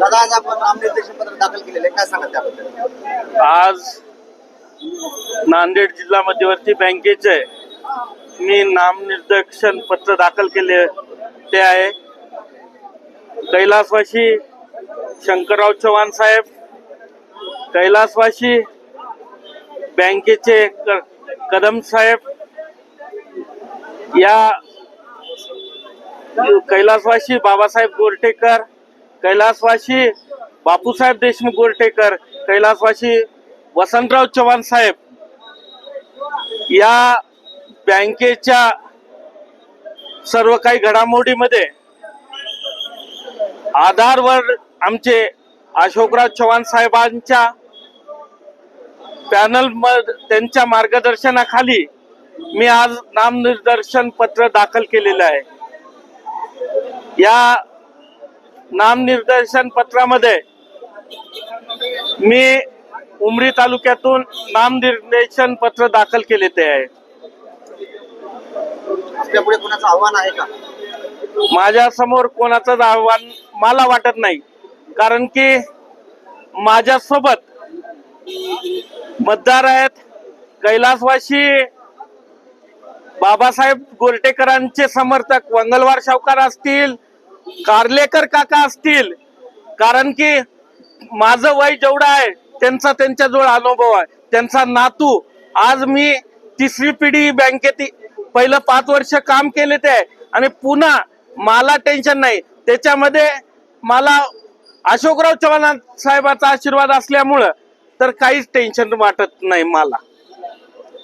दादा आज आपण नामनिर्देशन पत्र दाखल केलेले काय सांगा त्याबद्दल? आज नांदेड जिल्हा मध्यवर्ती बँकेचे मी नामनिर्देशन पत्र दाखल केले ते आहे. कैलासवासी शंकरराव चव्हाण साहेब, कैलासवासी बँकेचे कदम साहेब, या कैलासवासी बाबासाहेब गोरठेकर, कैलासवासी बापूसाहेब देशमुख गोरठेकर, कैलासवासी वसंतराव चव्हाण साहेब, या बँकेच्या सर्व काही घडामोडीमध्ये आधारवर आमचे अशोकराव चव्हाण साहेबांच्या पॅनल त्यांच्या मार्गदर्शनाखाली मी आज नामनिर्देशन पत्र दाखल केलेलं आहे. या नामनिर्देशन पत्रामध्ये मी उमरी तालुक्यातून नामनिर्देशन पत्र दाखल केले ते आहे. आपल्यापुढे कोणाचं आव्हान आहे का? माझ्या समोर कोणाचंच आव्हान मला वाटत नाही, कारण की माझ्यासोबत मतदार आहेत. कैलासवासी बाबासाहेब गोरठेकरांचे समर्थक वंगलवार सावकार असतील, कार्लेकर काका असतील, कारण की माझं वय जेवढं आहे त्यांचा त्यांच्याजवळ अनुभव आहे. त्यांचा नातू आज मी तिसरी पिढी बँकेत पहिलं 5 वर्ष काम केले ते आहे आणि पुन्हा मला टेन्शन नाही. त्याच्यामध्ये मला अशोकराव चव्हाण साहेबांचा आशीर्वाद असल्यामुळं तर काहीच टेन्शन वाटत नाही मला.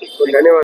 धन्यवाद.